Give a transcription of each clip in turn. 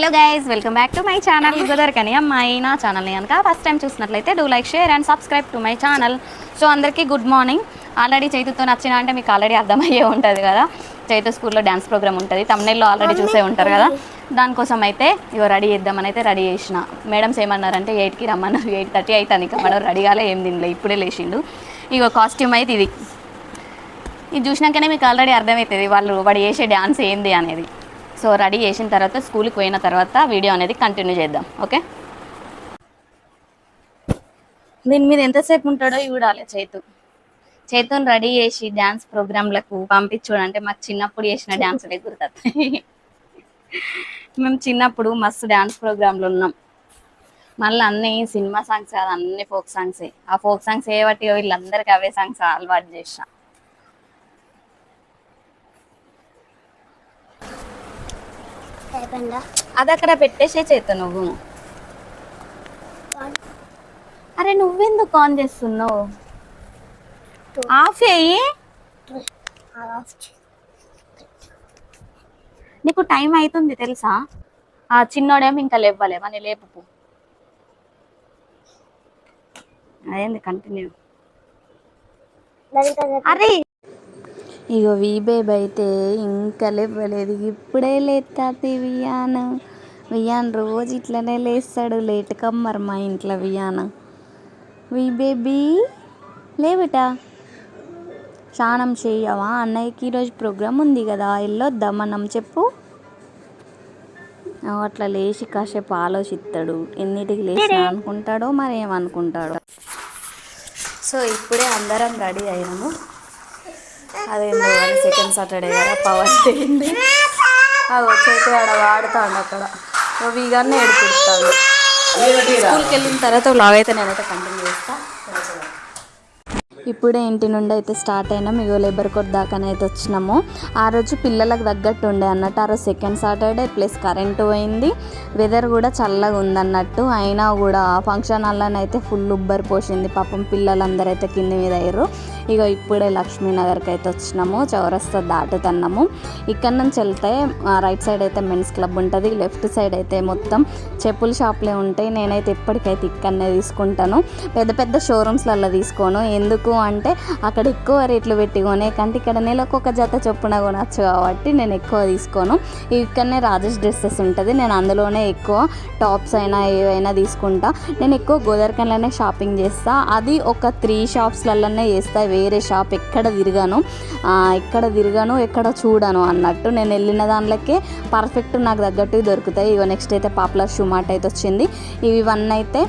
Hello guys, welcome back to my channel Godavarikhani అమ్మాయి. నా ఛానల్ని కనుక ఫస్ట్ టైం చూసినట్లయితే do like, share and subscribe to my channel. So అందరికీ గుడ్ మార్నింగ్. ఆల్రెడీ చైతుతో నచ్చిన అంటే మీకు ఆల్రెడీ అర్థమయ్యే ఉంటుంది కదా, చైతు స్కూల్లో డ్యాన్స్ ప్రోగ్రామ్ ఉంటుంది, తమ్నైల్లో ఆల్రెడీ చూసే ఉంటారు కదా. దానికోసం అయితే ఇగో రెడీ చేద్దామని అయితే రెడీ చేసిన. మేడమ్స్ ఏమన్నారంటే 8కి రమ్మన్నారు, 8:30 అవుతుంది ఇంకా మనం రెడీ కాలే, ఏం తినలే, ఇప్పుడే లేచిండు. ఇగో కాస్ట్యూమ్ అయితే ఇది చూసినాకనే మీకు ఆల్రెడీ అర్థమవుతుంది వాడు చేసే డ్యాన్స్ ఏంది అనేది. సో రెడీ చేసిన తర్వాత స్కూల్కి పోయిన తర్వాత వీడియో అనేది కంటిన్యూ చేద్దాం, ఓకే. దీని మీద ఎంతసేపు ఉంటాడో చూడాలి. చైతుని రెడీ చేసి డ్యాన్స్ ప్రోగ్రాంలకు పంపించుడంటే మాకు చిన్నప్పుడు చేసిన డ్యాన్సులే గుర్తొస్తాయి. మేము చిన్నప్పుడు మస్తు డ్యాన్స్ ప్రోగ్రాంలు ఉన్నాం. మళ్ళీ అన్నీ సినిమా సాంగ్స్ కాదు, అన్ని ఫోక్ సాంగ్సే. ఆ ఫోక్ సాంగ్స్ ఏ బట్టి వీళ్ళందరికీ అవే సాంగ్స్ అలవాటు చేసిన. అది అక్కడ పెట్టేసే చేత నువ్వు. అరే నువ్వెందుకు ఆన్ చేస్తున్నావు? ఆఫ్ అయ్యి నీకు టైం అవుతుంది తెలుసా. ఆ చిన్నోడేమో ఇంకా లేవ్వలేవని లేపు. అదేంది కంటిన్యూ. అరే ఇగో వీబేబ్ అయితే ఇంకా లేవలేదు, ఇప్పుడే లేస్తాది వియాన్ రోజు ఇట్లనే లేస్తాడు, లేట్ కమ్మర్ మా ఇంట్లో వీబేబీ లేవిటా. స్నానం చేయవా? అన్నయ్యకి ఈరోజు ప్రోగ్రామ్ ఉంది కదా, వెళ్ళొద్దాం మనం, చెప్పు. అట్లా లేచి కాసేపు ఆలోచిస్తాడు, ఎన్నిటికి లేచి అనుకుంటాడో మరి ఏమనుకుంటాడో. సో ఇప్పుడే అందరం రెడీ అయినాము. అదేందో సెకండ్ సాటర్డే కదా, పవర్ చేయండి. అది వచ్చైతే ఆడ వాడుతాడు, అక్కడ వీగానే ఏడుపుతాడు. స్కూల్కి వెళ్ళిన తర్వాత వ్లాగ్ అయితే నేనైతే కంటిన్యూ చేస్తాను. ఇప్పుడే ఇంటి నుండి అయితే స్టార్ట్ అయినాం. ఇగో లేబర్ కోట్ దాకానైతే వచ్చినాము. ఆ రోజు పిల్లలకు తగ్గట్టు ఉండే అన్నట్టు, ఆ రోజు సెకండ్ సాటర్డే ప్లస్ కరెంటు పోయింది, వెదర్ కూడా చల్లగా ఉందన్నట్టు. అయినా కూడా ఫంక్షన్ హాల్లోనైతే ఫుల్ ఉబ్బరి పోసింది. పాపం పిల్లలందరూ అయితే కింది మీద అయ్యారు. ఇక ఇప్పుడే లక్ష్మీనగర్కి అయితే వచ్చినాము, చౌరస్తా దాటుతున్నాము. ఇక్కడ నుంచి వెళ్తే రైట్ సైడ్ అయితే మెన్స్ క్లబ్ ఉంటుంది, లెఫ్ట్ సైడ్ అయితే మొత్తం చెప్పుల షాప్లే ఉంటాయి. నేనైతే ఎప్పటికైతే ఇక్కడనే తీసుకుంటాను, పెద్ద పెద్ద షోరూమ్స్లలో తీసుకోను. ఎందుకు అంటే అక్కడ ఎక్కువ రేట్లు పెట్టి కొనే కంటే ఇక్కడ నెలకు ఒక జత చొప్పున కొనచ్చు కాబట్టి నేను ఎక్కువ తీసుకోను. ఇక్కడనే రాజేష్ డ్రెస్సెస్ ఉంటుంది, నేను అందులోనే ఎక్కువ టాప్స్ అయినా ఏవైనా తీసుకుంటా. నేను ఎక్కువ గోదావరికన్లోనే షాపింగ్ చేస్తా, అది ఒక 3 షాప్స్లలోనే చేస్తా. వేరే షాప్ ఎక్కడ తిరగను ఎక్కడ చూడను అన్నట్టు. నేను వెళ్ళిన దాంట్లోకే పర్ఫెక్ట్ నాకు తగ్గట్టు దొరుకుతాయి. ఇగో నెక్స్ట్ అయితే పాపులర్ షూ మార్ట్ అయితే వచ్చింది. ఇవన్నీ అయితే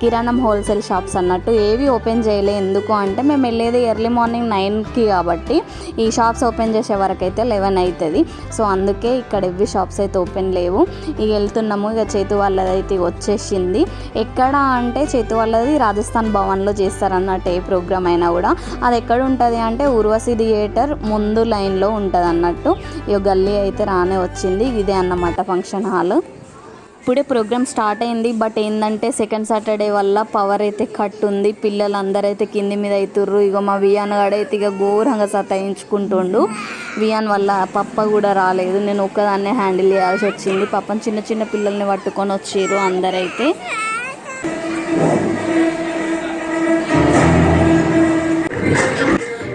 కిరాణం హోల్సేల్ షాప్స్ అన్నట్టు. ఏవి ఓపెన్ చేయలే, ఎందుకు అంటే మేము వెళ్ళేది ఎర్లీ మార్నింగ్ 9కి కాబట్టి ఈ షాప్స్ ఓపెన్ చేసే వరకు అయితే 11 అవుతుంది. సో అందుకే ఇక్కడ ఎవ్వి షాప్స్ అయితే ఓపెన్ లేవు. ఇక వెళ్తున్నాము. ఇక చేతు వాళ్ళది అయితే వచ్చేసింది. ఎక్కడ అంటే చేతు వాళ్ళది రాజస్థాన్ భవన్లో చేస్తారన్నట్టు ఏ ప్రోగ్రామ్ అయినా కూడా. అది ఎక్కడ ఉంటుంది అంటే ఉర్వశి థియేటర్ ముందు లైన్లో ఉంటుంది అన్నట్టు. ఇక గల్లీ అయితే రానే వచ్చింది. ఇదే అన్నమాట ఫంక్షన్ హాల్. ఇప్పుడే ప్రోగ్రామ్ స్టార్ట్ అయింది, బట్ ఏంటంటే సెకండ్ సాటర్డే వల్ల పవర్ అయితే కట్ ఉంది. పిల్లలు అందరైతే కింది మీద అవుతుర్రు. ఇక మా వియాన్ గాడైతే ఇక ఘోరంగా సతాయించుకుంటుండు. వియాన్ వల్ల పప్ప కూడా రాలేదు, నేను ఒక్కదాన్నే హ్యాండిల్ చేయాల్సి వచ్చింది. పాపం చిన్న చిన్న పిల్లల్ని పట్టుకొని వచ్చిర్రు అందరైతే.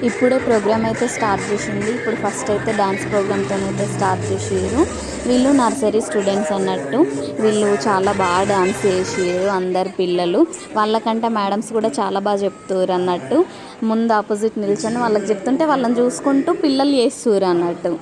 ఇప్పుడే ప్రోగ్రామ్ అయితే స్టార్ట్ చేసింది. ఇప్పుడు ఫస్ట్ అయితే డాన్స్ ప్రోగ్రామ్తో అయితే స్టార్ట్ చేసారు. వీళ్ళు నర్సరీ స్టూడెంట్స్ అన్నట్టు, వీళ్ళు చాలా బాగా డాన్స్ చేసారు అందరు పిల్లలు. వాళ్ళకంటే మేడమ్స్ కూడా చాలా బాగా చెప్తారు అన్నట్టు. ముందు ఆపోజిట్ నిల్చొని వాళ్ళకి చెప్తుంటే వాళ్ళని చూసుకుంటూ పిల్లలు చేస్తారు అన్నట్టు.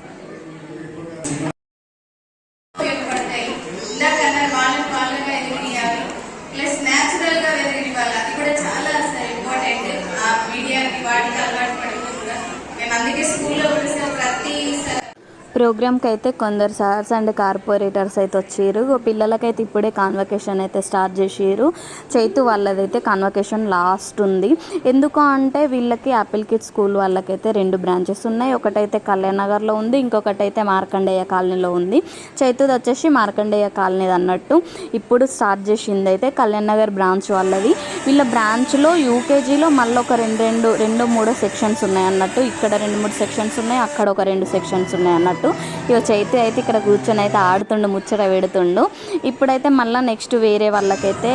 ప్రోగ్రామ్కి అయితే కొందరు సార్స్ అండ్ కార్పొరేటర్స్ అయితే వచ్చారు. పిల్లలకైతే ఇప్పుడే కాన్వకేషన్ అయితే స్టార్ట్ చేసారు. చైతు వాళ్ళదైతే కాన్వకేషన్ లాస్ట్ ఉంది. ఎందుకు అంటే వీళ్ళకి యాపిల్ కిడ్స్ స్కూల్ వాళ్ళకైతే 2 బ్రాంచెస్ ఉన్నాయి. ఒకటైతే కళ్యాణ్ నగర్లో ఉంది, ఇంకొకటి అయితే మార్కండేయ కాలనీలో ఉంది. చైతుది వచ్చేసి మార్కండేయ కాలనీ అన్నట్టు. ఇప్పుడు స్టార్ట్ చేసింది అయితే కళ్యాణ్ నగర్ బ్రాంచ్ వాళ్ళది. వీళ్ళ బ్రాంచ్లో యూకేజీలో మళ్ళీ ఒక 2-3 సెక్షన్స్ ఉన్నాయి అన్నట్టు. ఇక్కడ 2-3 సెక్షన్స్ ఉన్నాయి, అక్కడ ఒక 2 సెక్షన్స్ ఉన్నాయి అన్నట్టు. ఇక చైతు అయితే ఇక్కడ కూర్చొని అయితే ఆడుతుండు, ముచ్చట పెడుతుండు. ఇప్పుడైతే మళ్ళీ నెక్స్ట్ వేరే వాళ్ళకైతే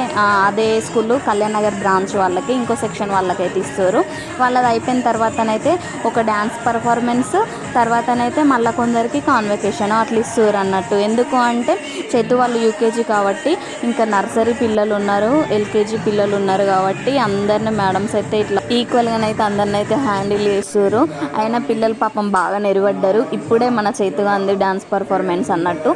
అదే స్కూల్ కళ్యాణ్ నగర్ బ్రాంచ్ వాళ్ళకి ఇంకో సెక్షన్ వాళ్ళకైతే ఇస్తారు. వాళ్ళది అయిపోయిన తర్వాతనైతే ఒక డ్యాన్స్ పర్ఫార్మెన్స్, తర్వాతనైతే మళ్ళీ కొందరికి కాన్వకేషన్ అట్లా ఇస్తారు అన్నట్టు. ఎందుకు అంటే చైతు వాళ్ళు యూకేజీ కాబట్టి ఇంకా నర్సరీ పిల్లలు ఉన్నారు, ఎల్కేజీ పిల్లలు ఉన్నారు కాబట్టి అందరిని మేడమ్స్ అయితే ఇట్లా ఈక్వల్గానైతే అందరిని అయితే హ్యాండిల్ చేస్తారు. అయినా పిల్లలు పాపం బాగా నెరవడ్డారు. ఇప్పుడే మన చైతు గాంధీ డాన్స్ పర్ఫార్మెన్స్ అన్నట్టు.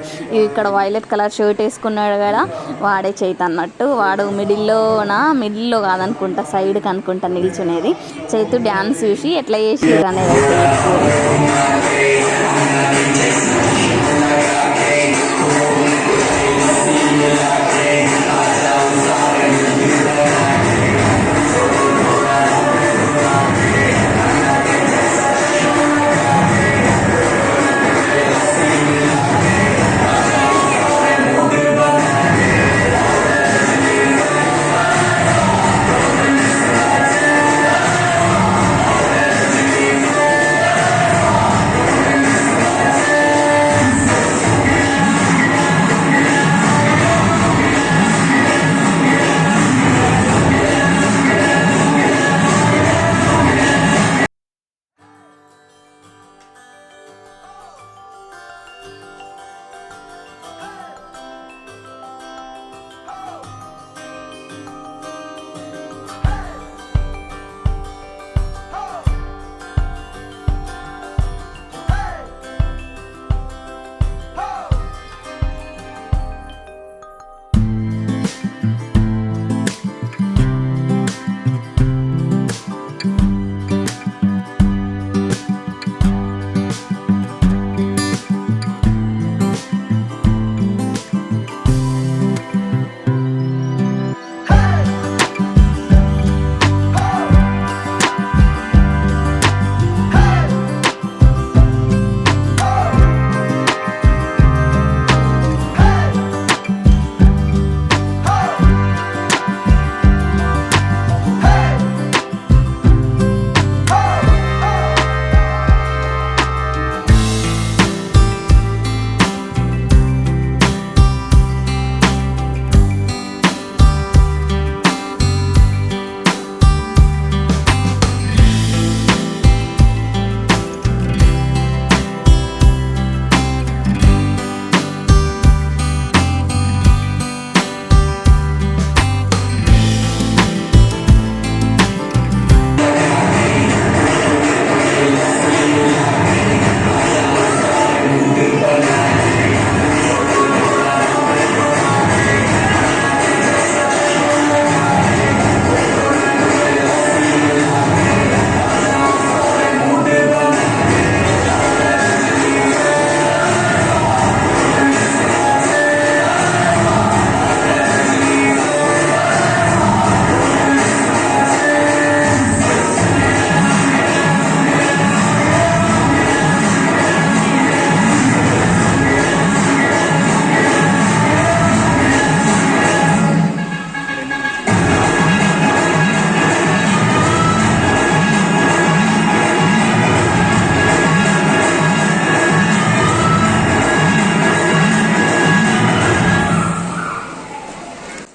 ఇక్కడ వైలెట్ కలర్ షర్ట్ వేసుకున్నాడు కదా, వాడే చైతు అన్నట్టు. వాడు మిడిల్లో కాదనుకుంటా, సైడ్కి అనుకుంటా నిల్చునేది. చైతు డ్యాన్స్ చూసి ఎట్లా చేసారు అనేది అయితే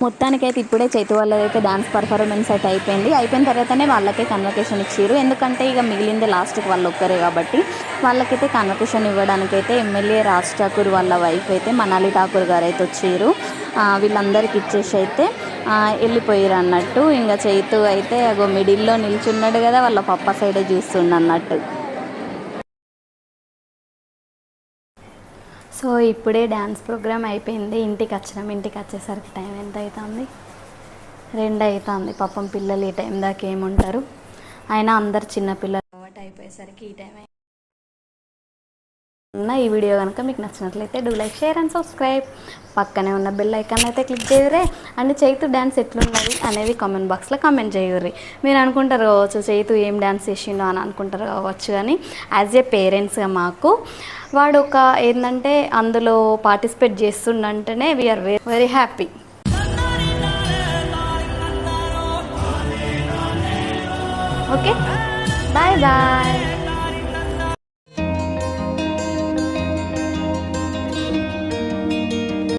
మొత్తానికైతే ఇప్పుడే చైతు వాళ్ళదైతే డాన్స్ పర్ఫార్మెన్స్ అయితే అయిపోయిన తర్వాతనే వాళ్ళకే కన్వకేషన్ ఇచ్చారు. ఎందుకంటే ఇక మిగిలింది లాస్ట్కి వాళ్ళు ఒక్కరే కాబట్టి వాళ్ళకైతే కన్వకేషన్ ఇవ్వడానికైతే ఎమ్మెల్యే రాజ్ ఠాకూర్ వాళ్ళ వైఫ్ అయితే మనాలి ఠాకూర్ గారు అయితే వచ్చారు. వీళ్ళందరికీ ఇచ్చేసి అయితే వెళ్ళిపోయారు అన్నట్టు. ఇంకా చైతు అయితే అగో మిడిల్లో నిల్చున్నాడు కదా, వాళ్ళ పప్ప సైడే చూస్తుండ అన్నట్టు. సో ఇప్పుడే డ్యాన్స్ ప్రోగ్రామ్ అయిపోయింది, ఇంటికి వచ్చినాం. ఇంటికి వచ్చేసరికి టైం ఎంత అవుతుంది, 2 అవుతుంది. పాపం పిల్లలు ఈ టైం దాకా ఏముంటారు, అయినా అందరు చిన్నపిల్లలు కాబట్టి అయిపోయేసరికి ఈ టైం. ఈ వీడియో కనుక మీకు నచ్చినట్లయితే do like, share and subscribe. పక్కనే ఉన్న బెల్ ఐకాన్ అయితే క్లిక్ చేయరే. అండ్ చైతు డ్యాన్స్ ఎట్లున్నది అనేది కామెంట్ బాక్స్లో కామెంట్ చేయర్రి. మీరు అనుకుంటారు కావచ్చు చైతు ఏం డ్యాన్స్ చేసిండో అని అనుకుంటారు కావచ్చు, కానీ యాజ్ ఏ పేరెంట్స్గా మాకు వాడు ఒక ఏంటంటే అందులో పార్టిసిపేట్ చేస్తుండంటేనే we are very happy. Okay, bye bye.